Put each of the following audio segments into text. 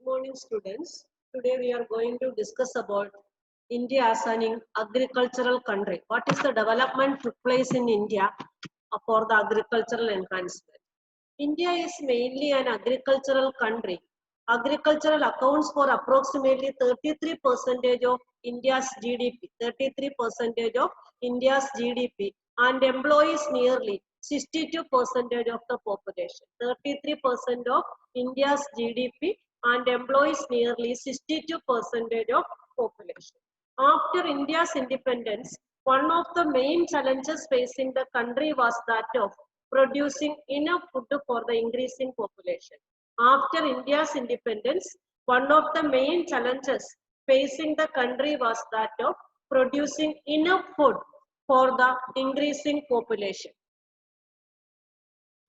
morning, students. Today we are going to discuss about India as an agricultural country. What is the development took place in India for the agricultural enhancement? India is mainly an agricultural country. Agricultural accounts for approximately 33% of India's GDP, 33% of India's GDP, and employs nearly 62% of the population. 33% of India's GDP and employs nearly 62% of population. After India's independence, one of the main challenges facing the country was that of producing enough food for the increasing population. After India's independence, one of the main challenges facing the country was that of producing enough food for the increasing population.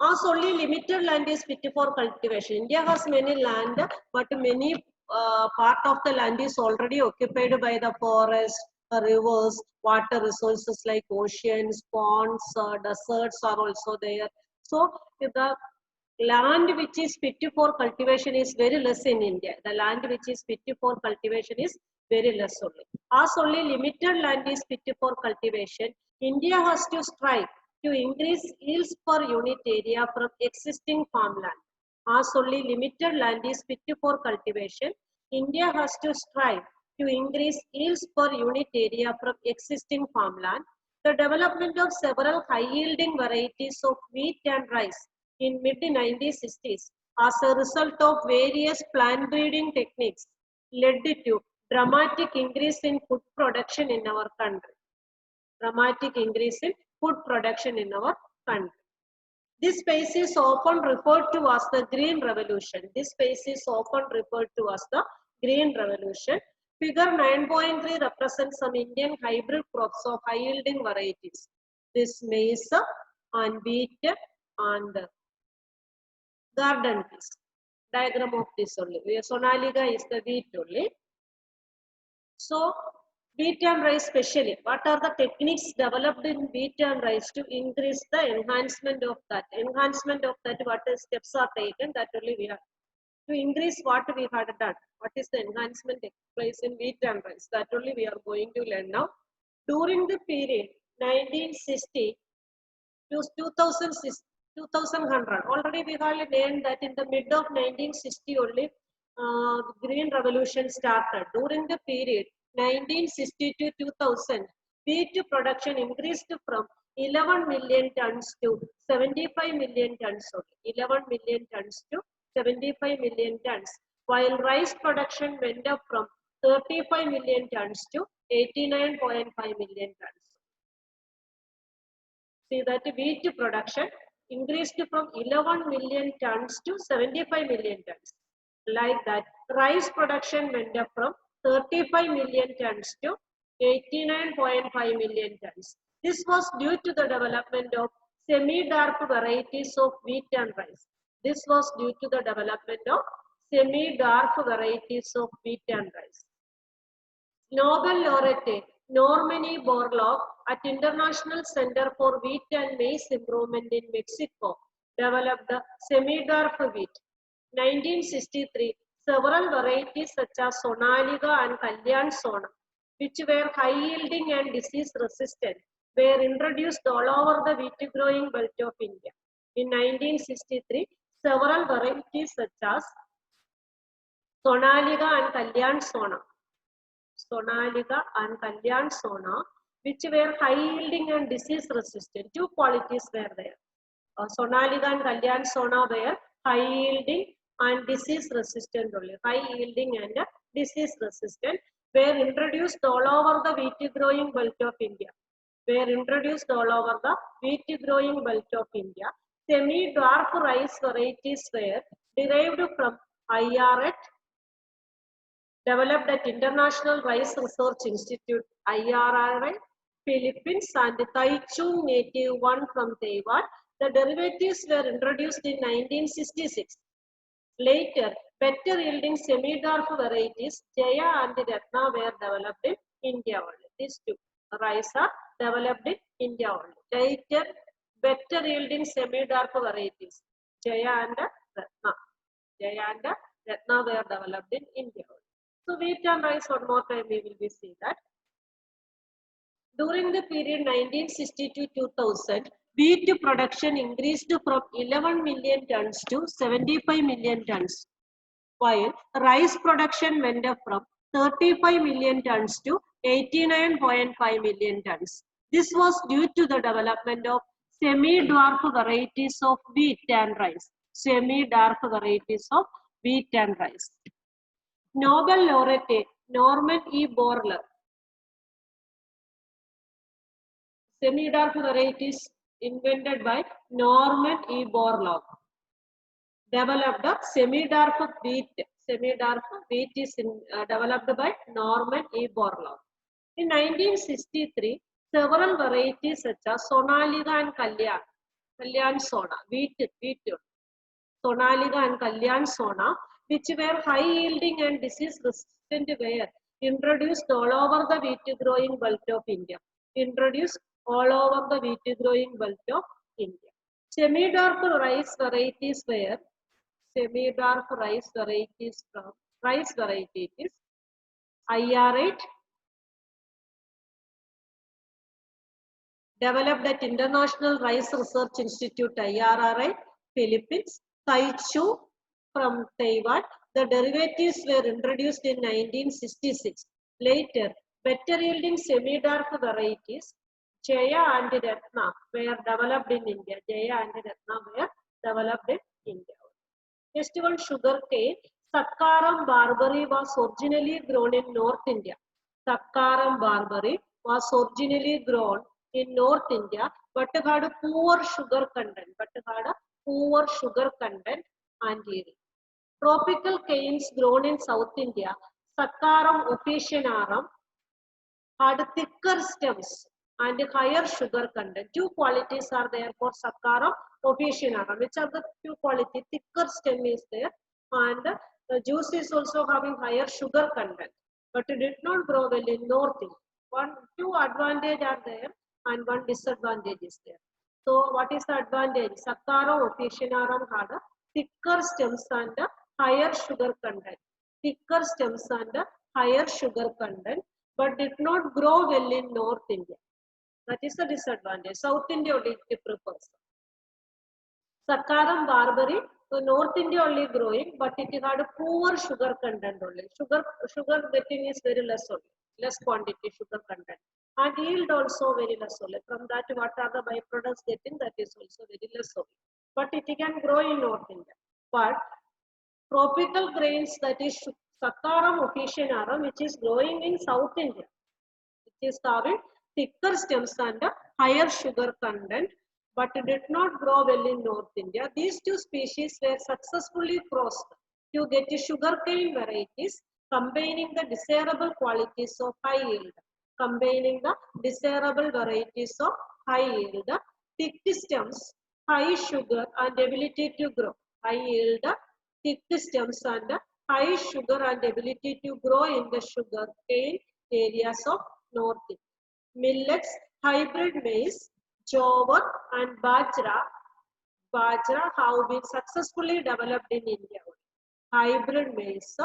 As only limited land is fit for cultivation. India has many land, but many part of the land is already occupied by the forest, rivers, water resources like oceans, ponds, deserts are also there. So the land which is fit for cultivation is very less in India. The land which is fit for cultivation is very less only. As only limited land is fit for cultivation, India has to strive to increase yields per unit area from existing farmland. As only limited land is fit for cultivation, India has to strive to increase yields per unit area from existing farmland. The development of several high-yielding varieties of wheat and rice in mid-1960s as a result of various plant breeding techniques led to dramatic increase in food production in our country. Dramatic increase in food production in our country. This phase is often referred to as the Green Revolution. This phase is often referred to as the Green Revolution. Figure 9.3 represents some Indian hybrid crops of high-yielding varieties. This maize and wheat and garden peas. Diagram of this only. Sonalika is the wheat only. So, wheat and rice specially. What are the techniques developed in wheat and rice to increase the enhancement of that? Enhancement of that, what steps are taken, that only we have. To increase what we had done. What is the enhancement takes place in wheat and rice? That only we are going to learn now. During the period 1960 to 2100, already we have learned that in the mid of 1960 only Green Revolution started. During the period 1960 to 2000, wheat production increased from 11 million tons to 75 million tons. 11 million tons to 75 million tons, while rice production went up from 35 million tons to 89.5 million tons. See that wheat production increased from 11 million tons to 75 million tons. Like that, rice production went up from 35 million tons to 89.5 million tons. This was due to the development of semi-dark varieties of wheat and rice. This was due to the development of semi-dark varieties of wheat and rice. Nobel laureate Normani Borlaug at International Center for Wheat and Maize Improvement in Mexico developed the semi-dark wheat. 1963, several varieties such as Sonalika and Kalyan Sona, which were high-yielding and disease-resistant, were introduced all over the wheat-growing belt of India. In 1963, several varieties such as Sonalika and Kalyan Sona, which were high-yielding and disease-resistant. Two qualities were there. Sonalika and Kalyan Sona were high-yielding and disease-resistant only. High-yielding and disease-resistant were introduced all over the wheat-growing belt of India. Semi-dwarf rice varieties were derived from IRAT, developed at International Rice Research Institute, IRRI, Philippines, and Taichung Native 1 from Taiwan. The derivatives were introduced in 1966. Later, better yielding semi-dark varieties, Jaya and Ratna, were developed in India only. These two rice are developed in India only. Later, better yielding semi-dark varieties, Jaya and Ratna. Ratna were developed in India. So wheat and rice, one more time we will be see that. During the period 1960 to 2000, wheat production increased from 11 million tons to 75 million tons, while rice production went up from 35 million tons to 89.5 million tons. This was due to the development of semi-dwarf varieties of wheat and rice. Semi-dwarf varieties of wheat and rice. Nobel laureate Norman E. Borlaug. Semi-dwarf varieties invented by Norman E. Borlaug. Developed a semi-dwarf wheat. Semi-dwarf wheat is developed by Norman E. Borlaug. In 1963, several varieties such as Sonalika and Kalyan Sona, wheat, Sonalika and Kalyan Sona, which were high yielding and disease resistant, were introduced all over the wheat growing belt of India. Introduced all over the wheat growing belt of India. Semi-dark rice varieties were semi-dark rice varieties from rice varieties IR8 developed at International Rice Research Institute IRRI, Philippines, Taichu from Taiwan. The derivatives were introduced in 1966. Later, better yielding semi-dark varieties Jaya and Ratna were developed in India. Jaya and Ratna were developed in India. Next one, sugar cane. Sakkaram barberry was originally grown in North India. Sakkaram barberry was originally grown in North India, but had a poor sugar content. And yield. Tropical canes grown in South India, Sakkaram officinarum, had thicker stems and higher sugar content. Two qualities are there for Sakkaram officinarum. Which are the two qualities? Thicker stem is there and the juice is also having higher sugar content. But it did not grow well in North India. Two advantages are there and one disadvantage is there. So what is the advantage? Sakkaram officinarum had a thicker stems and a higher sugar content. Thicker stems and a higher sugar content, but did not grow well in North India. That is the disadvantage. South India only it prefers. Sakkaram barberry, so North India only growing, but it had a poor sugar content only. Sugar getting is very less only, less quantity sugar content. And yield also very less only. From that, what are the byproducts getting? That is also very less only. But it can grow in North India. But tropical grains, that is Sakkaram officinarum, which is growing in South India, which is having thicker stems and a higher sugar content, but did not grow well in North India. These two species were successfully crossed to get sugarcane varieties combining the desirable qualities of high yield. Combining the desirable varieties of high yield, thick stems, high sugar and ability to grow. High yield, thick stems and high sugar and ability to grow in the sugarcane areas of North India. Millets, hybrid maize, jowar and bajra have been successfully developed in India. Hybrid maize,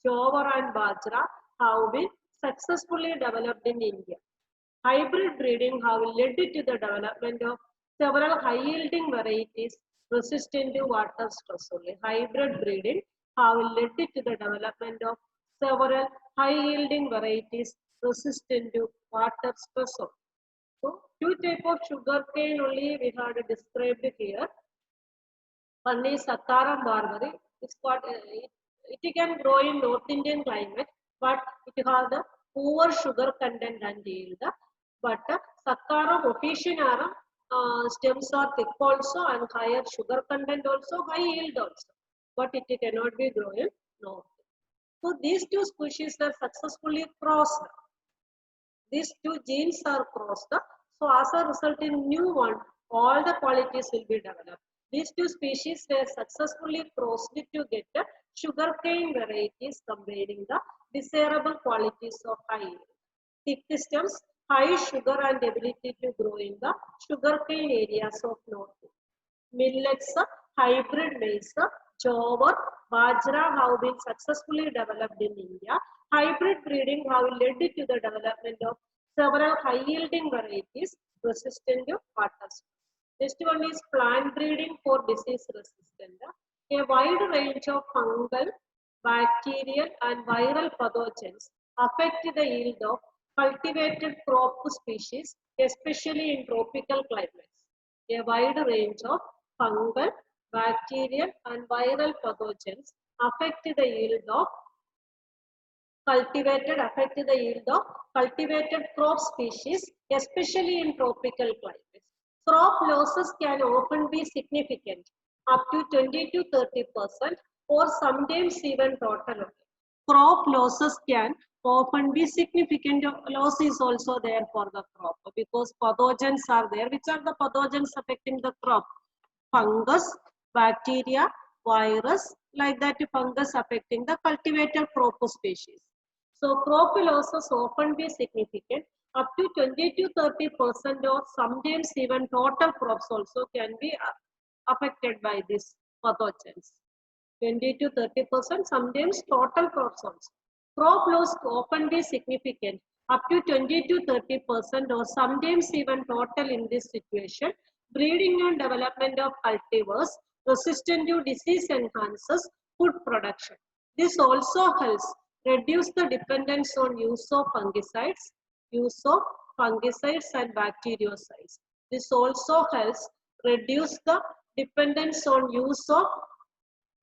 jowar and bajra have been successfully developed in India. Hybrid breeding have led to the development of several high-yielding varieties resistant to water stress only. Hybrid breeding have led to the development of several high-yielding varieties resistant to water stress only. So, two types of sugarcane only we had described here. One is Sakkaram barberry. It can grow in North Indian climate, but it has a poor sugar content and yield. But Sakkaram officinarum stems are thick also and higher sugar content also, high yield also. But it cannot be grown in North. So these two species are successfully crossed. These two genes are crossed. So as a result in new one, all the qualities will be developed. These two species were successfully crossed to get the sugarcane varieties combining the desirable qualities of high yield. Thick stems, high sugar and ability to grow in the sugarcane areas of North. Millets, hybrid maize, jowar, Bajra have been successfully developed in India. Hybrid breeding have led to the development of several high-yielding varieties resistant to water stress. Next one is plant breeding for disease resistant. A wide range of fungal, bacterial and viral pathogens affect the yield of cultivated crop species, especially in tropical climates. A wide range of fungal, bacterial and viral pathogens affect the yield of cultivated crop species, especially in tropical climates. Crop losses can often be significant, up to 20 to 30%, or sometimes even total. Crop losses can often be significant. Loss is also there for the crop because pathogens are there. Which are the pathogens affecting the crop? Fungus, bacteria, virus, like that fungus affecting the cultivated crop species. So crop losses often be significant, up to 20 to 30%, or sometimes even total crops also can be affected by these pathogens. 20 to 30%, sometimes total crops also. Crop loss often be significant, up to 20 to 30%, or sometimes even total in this situation. Breeding and development of cultivars resistant to disease enhances food production. This also helps reduce the dependence on use of fungicides and bactericides. This also helps reduce the dependence on use of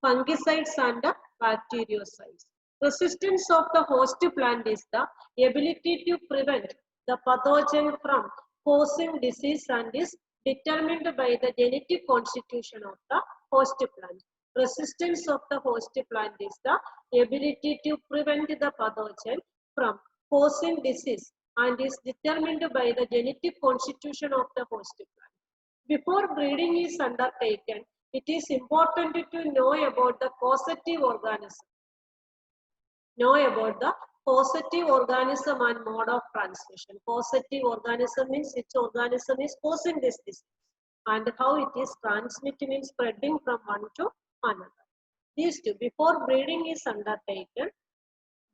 fungicides and bactericides. Resistance of the host plant is the ability to prevent the pathogen from causing disease and is determined by the genetic constitution of the host plant. Resistance of the host plant is the ability to prevent the pathogen from causing disease and is determined by the genetic constitution of the host plant. Before breeding is undertaken, it is important to know about the causative organism. Know about the causative organism and mode of transmission. Causative organism means which organism is causing this disease and how it is transmitted, means spreading from one to another. These two, before breeding is undertaken,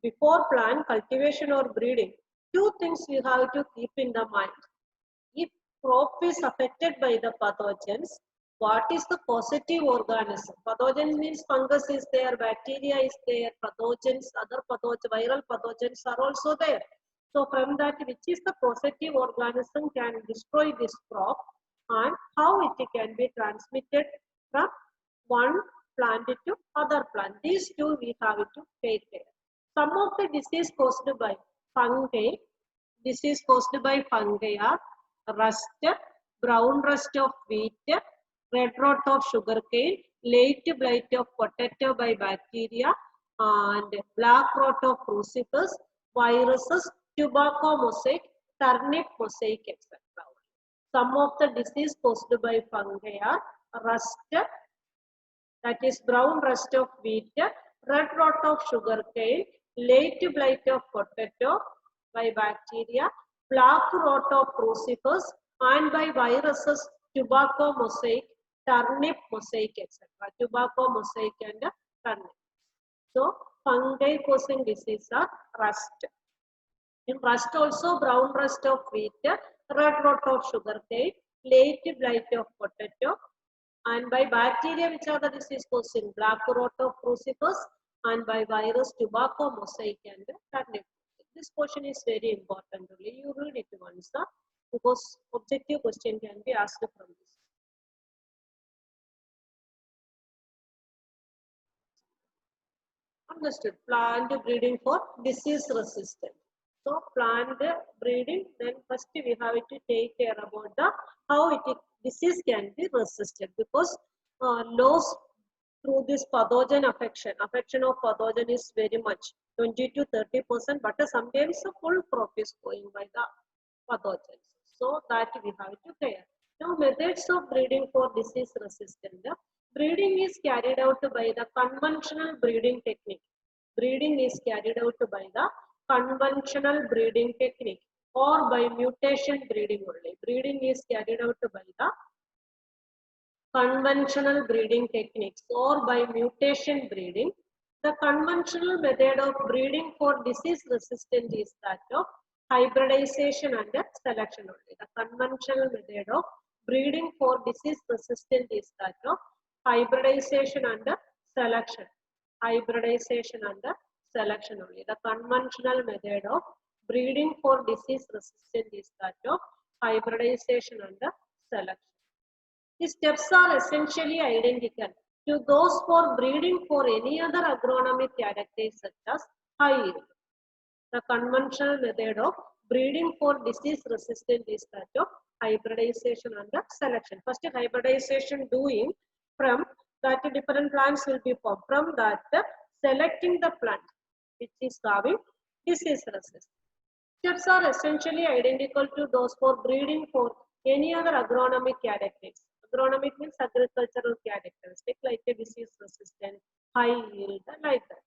before plant cultivation or breeding, two things we have to keep in the mind. If crop is affected by the pathogens, what is the causative organism? Pathogens means fungus is there, bacteria is there, pathogens, other pathogens, viral pathogens are also there. So from that, which is the causative organism can destroy this crop and how it can be transmitted from one plant to other plant. These two we have to take care. Some of the disease caused by fungi, are rust, brown rust of wheat, red rot of sugarcane, late blight of potato by bacteria, and black rot of crucifers, viruses, tobacco mosaic, turnip mosaic, etc. Some of the disease caused by fungi are rust, that is brown rust of wheat, red rot of sugarcane, late blight of potato by bacteria, black rot of crucifers, and by viruses, tobacco mosaic, turnip mosaic, etc. Tobacco mosaic and turnip. So, fungi causing disease are rust. In rust also, brown rust of wheat, red rot of sugarcane, late blight of potato, and by bacteria, which are the disease causing, black rot of crucifers, and by virus, tobacco mosaic and turnip. This portion is very important. Only you read it once, because objective question can be asked from this. Understood. Plant breeding for disease resistant. So plant breeding, then first we have to take care about the how disease can be resisted, because loss through this pathogen affection of pathogen is very much, 20 to 30%, but sometimes a full crop is going by the pathogens. So that we have to care. Now methods of breeding for disease resistant. Breeding is carried out by the conventional breeding technique. Breeding is carried out by the conventional breeding technique or by mutation breeding only. Breeding is carried out by the conventional breeding techniques or by mutation breeding. The conventional method of breeding for disease resistance is that of hybridization and selection only. The conventional method of breeding for disease resistant is that of hybridization and selection. Hybridization and selection only. The conventional method of breeding for disease resistant is that of hybridization and selection. The steps are essentially identical to those for breeding for any other agronomic characters such as high yield. The conventional method of breeding for disease resistant is that of hybridization and selection. First, hybridization doing from that different plants will be formed. From that, selecting the plant which is having disease resistance. Steps are essentially identical to those for breeding for any other agronomic characteristics. Agronomic means agricultural characteristics like a disease resistant, high yield, like that,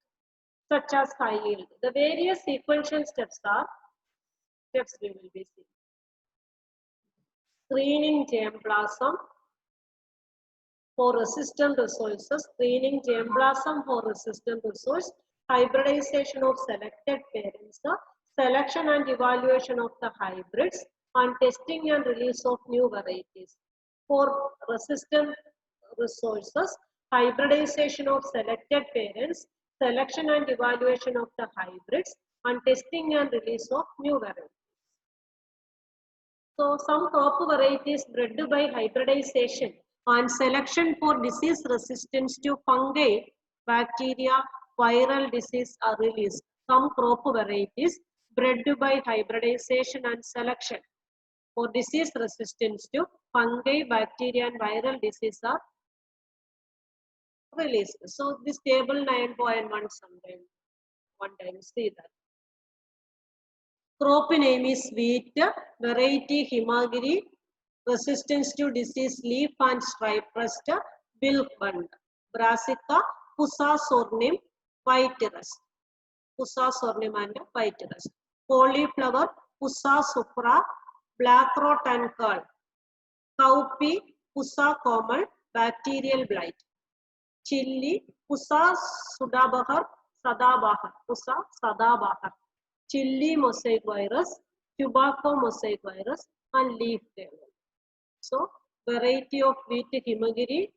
such as high yield. The various sequential steps are steps we will be seeing. Screening germplasm for resistant resources, screening germplasm for resistant resource, hybridization of selected parents, selection and evaluation of the hybrids, and testing and release of new varieties. For resistant resources, hybridization of selected parents, selection and evaluation of the hybrids, and testing and release of new varieties. So, some crop varieties bred by hybridization and selection for disease resistance to fungi, bacteria, viral disease are released. Some crop varieties bred by hybridization and selection for disease resistance to fungi, bacteria and viral disease are released. So this table 9.1 sometime, one time see that. Crop name is wheat, variety Himagiri, resistance to disease leaf and stripe rust, bilband, brassica, Pusa sorghum, white rust. Pusa sorghum and white rust. Cauliflower, Pusa sufra, black rot and curl. Cowpea, Pusa common, bacterial blight. Chili, Pusa sadabahar, Pusa sadabahar. Chili mosaic virus, tobacco mosaic virus, and leaf tail. So, variety of wheat Himagiri.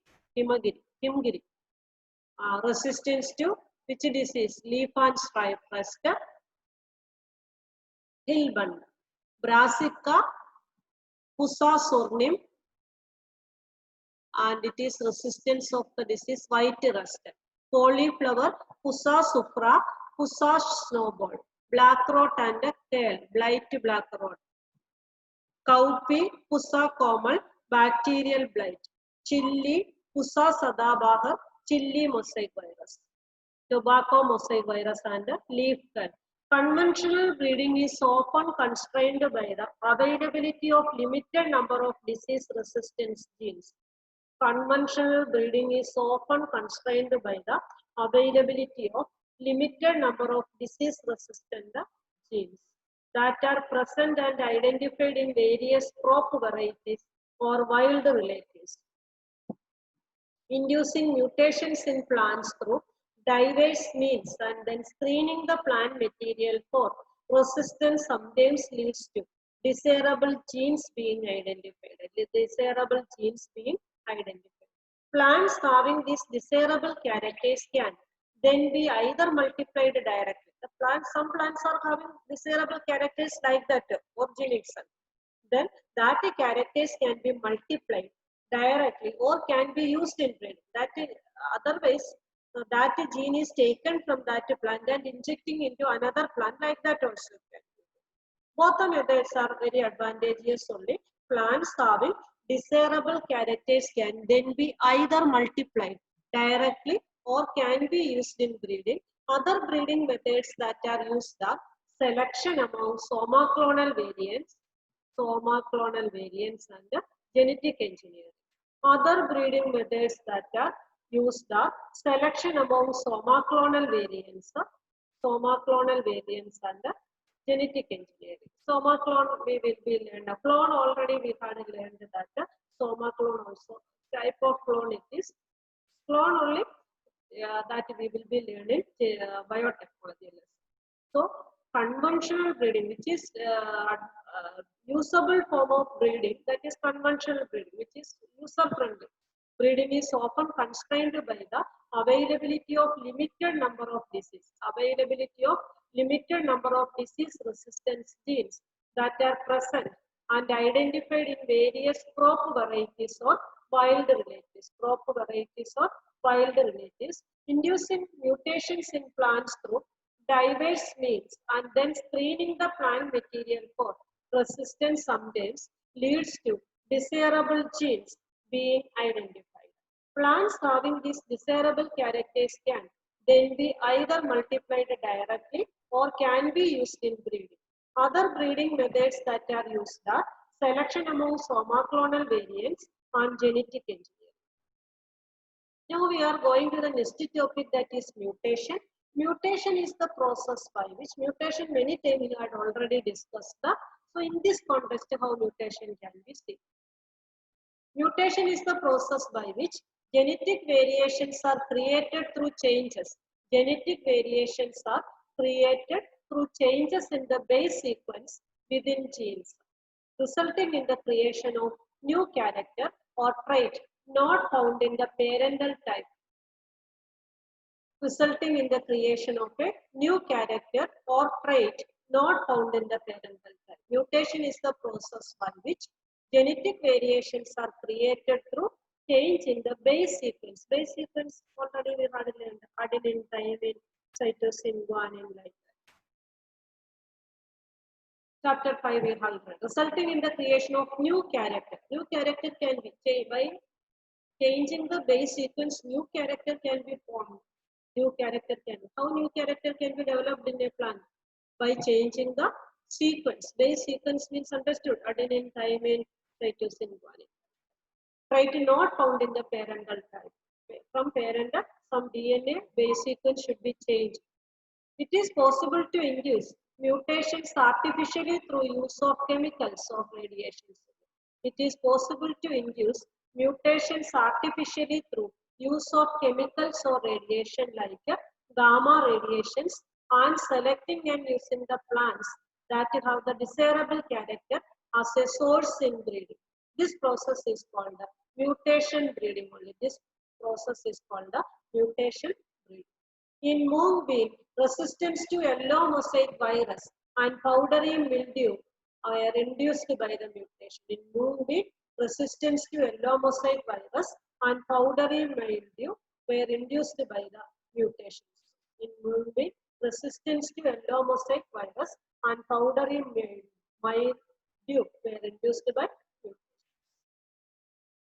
Resistance to which disease? Leaf and stripe rust. Hilbund. Brassica, Pusa sorghum, and it is resistance of the disease white rust. Cauliflower, Pusa sufra, Pusa snowball. Black rot and tail, blight black rot. Cowpea, Pusa common, bacterial blight. Chili, Pusa sadabahar, chili mosaic virus. Tobacco mosaic virus and leaf curl. Conventional breeding is often constrained by the availability of limited number of disease resistance genes. Conventional breeding is often constrained by the availability of limited number of disease resistant genes that are present and identified in various crop varieties or wild relatives. Inducing mutations in plants through diverse means and then screening the plant material for resistance sometimes leads to desirable genes being identified. Plants having these desirable characters can then be either multiplied directly. Some plants are having desirable characters like that origin itself. Then that characters can be multiplied directly or can be used in breeding. Otherwise, that gene is taken from that plant and injecting into another plant like that also. Both the methods are very advantageous only. Plants having desirable characters can then be either multiplied directly or can be used in breeding. Other breeding methods that are used are selection among somaclonal variants and genetic engineering. Other breeding methods that are used are selection among somaclonal variants and genetic engineering. Somaclone we will be learned. Clone already we had learned that somaclone also. type of clone it is. Clone only that we will be learning biotechnology lesson. So conventional breeding, which is usable form of breeding, that is conventional breeding, which is user friendly. Breeding is often constrained by the availability of limited number of disease, disease resistance genes that are present and identified in various crop varieties or wild relatives, inducing mutations in plants through diverse means, and then screening the plant material for resistance sometimes leads to desirable genes being identified. Plants having these desirable characters can then be either multiplied directly or can be used in breeding. Other breeding methods that are used are selection among somaclonal variants and genetic engineering. Now we are going to the next topic, that is mutation. Mutation is the process by which mutation, many times we had already discussed that. So in this context, how mutation can be seen. Mutation is the process by which genetic variations are created through changes. Genetic variations are created through changes in the base sequence within genes, resulting in the creation of new character or trait not found in the parental type, resulting in the creation of a new character or trait not found in the parental type. Mutation is the process by which genetic variations are created through change in the base sequence. Base sequence already we had learned: adenine, thymine, cytosine, guanine, like that. Chapter 5 we have read. Resulting in the creation of new character. New character can be changed by changing the base sequence. New character can be formed. How new character can be developed in a plant? By changing the sequence. Base sequence means understood: adenine, thymine, cytosine, guanine. Trait not found in the parental type. From parental, some DNA base sequence should be changed. It is possible to induce mutations artificially through use of chemicals or radiations. It is possible to induce mutations artificially through use of chemicals or radiation like gamma radiations, and selecting and using the plants that have the desirable character as a source in breeding. This process is called the mutation breeding only. This process is called the mutation breeding. In mung bean, resistance to yellow mosaic virus and powdery mildew are induced by the mutation. In mung bean, resistance to yellow mosaic virus and powdery mildew were induced by the mutations. In mung bean, resistance to yellow mosaic virus and powdery mildew were induced by mutations.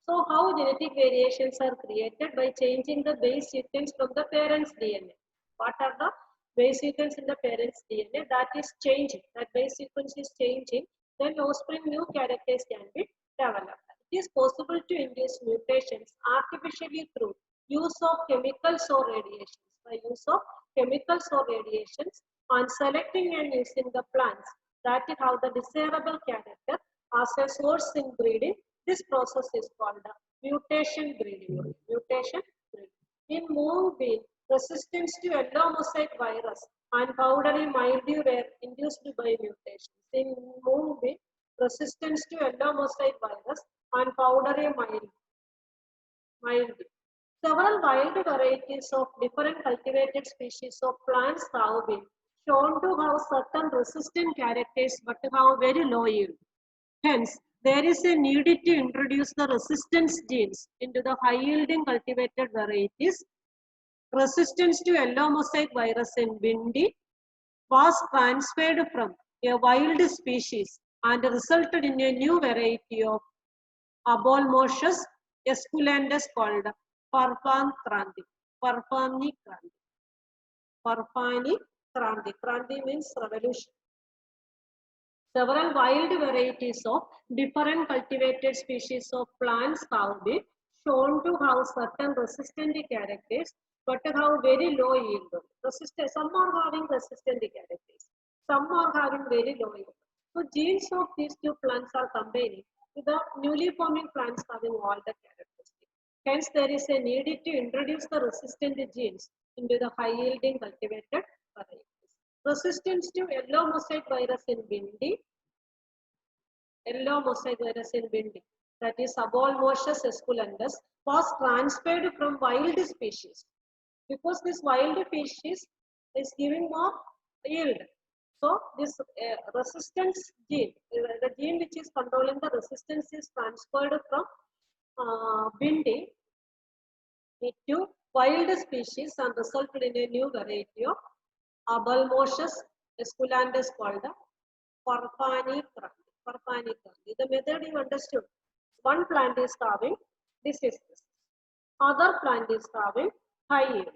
So how genetic variations are created? By changing the base sequence from the parent's DNA. What are the base sequence in the parent's DNA? That is changing. That base sequence is changing. Then offspring new characters can be developed. It is possible to induce mutations artificially through use of chemicals or radiations. By use of chemicals or radiations, and selecting and using the plants that have the desirable character as a source in breeding. This process is called mutation breeding. Mutation breeding. In mung bean, resistance to yellow mosaic virus and powdery mildew were induced by mutations. In mung bean, resistance to yellow mosaic virus and powdery mildew. Several wild varieties of different cultivated species of plants have been shown to have certain resistant characters but have very low yield. Hence, there is a need to introduce the resistance genes into the high-yielding cultivated varieties. Resistance to yellow mosaic virus in bindi was transferred from a wild species and resulted in a new variety of Abolmoschus esculentus called Parfani Kranti. Kranti means revolution. Several wild varieties of different cultivated species of plants have been shown to have certain resistant characters but have very low yield. Some are having resistant characters, some are having very low yield. So genes of these two plants are combining with the newly forming plants having all the characteristics. Hence, there is a need to introduce the resistant genes into the high-yielding cultivated varieties. Resistance to yellow mosaic virus in Bindi, that is Abolmoschus esculentus, was transferred from wild species because this wild species is giving more yield. So this resistance gene, the gene which is controlling the resistance, is transferred from Bindi to wild species and resulted in a new variety of Abolmoschus esculentus called the Farfani Krandi. The method you understood. One plant is having this is this. Other plant is having high yield.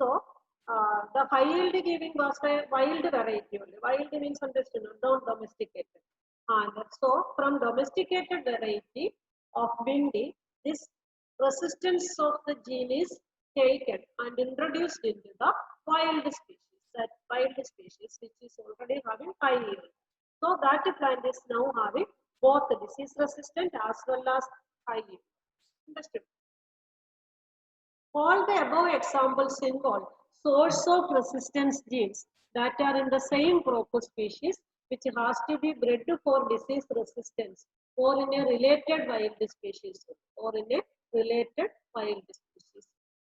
So the high yield giving was a wild variety only. Wild means understood, not domesticated. And so from domesticated variety of Bindi, this resistance of the gene is taken and introduced into the wild species. That wild species which is already having high yield. So that plant is now having both disease resistant as well as high yield. Understood? All the above examples involve source of resistance genes that are in the same crop species which has to be bred for disease resistance or in a related wild species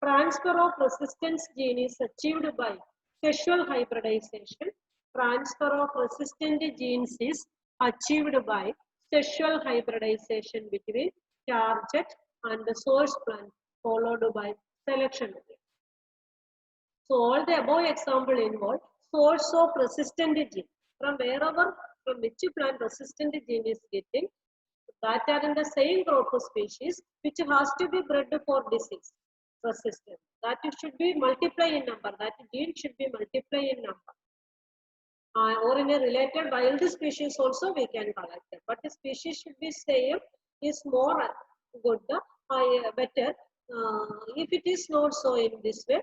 Transfer of resistance gene is achieved by sexual hybridization. Transfer of resistant genes is achieved by sexual hybridization between target and the source plant followed by selection. So all the above example involve source of resistant gene. From which plant resistant gene is getting, that are in the same crop species which has to be bred for disease resistance. That it should be multiply in number. That gene should be multiply in number. Or in a related wild species also we can collect it. But the species should be same is more good, better. If it is not so in this way,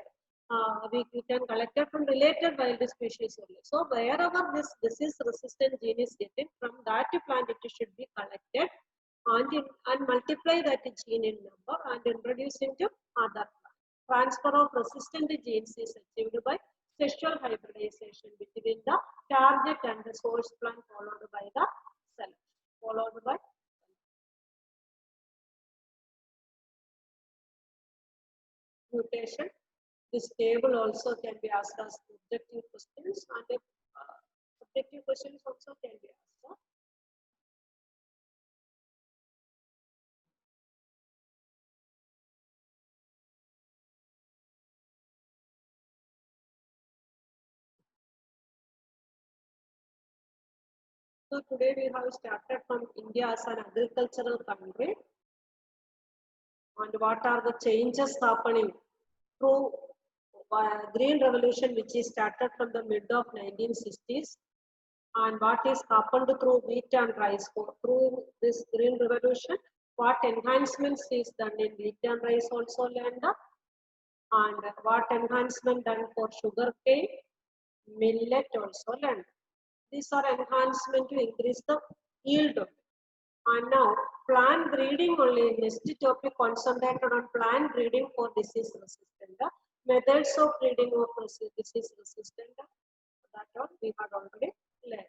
we can collect it from related wild species only. So wherever this disease resistant gene is getting, from that plant it should be collected and multiply that gene in number and introduce into other plant. Transfer of resistant genes is achieved by sexual hybridization between the target and the source plant followed by the selection. Mutation. This table also can be asked as objective questions, and subjective questions also can be asked. So today we have started from India as an agricultural country, and what are the changes happening through green revolution, which is started from the mid of 1960s, and what is happened through wheat and rice. Through this green revolution, what enhancements is done in wheat and rice also learned, and what enhancement done for sugar cane, millet also learned. These are enhancement to increase the yield. And now plant breeding only. Next topic concentrated on plant breeding for disease resistant. Methods of breeding of disease resistant. That all we had already learned.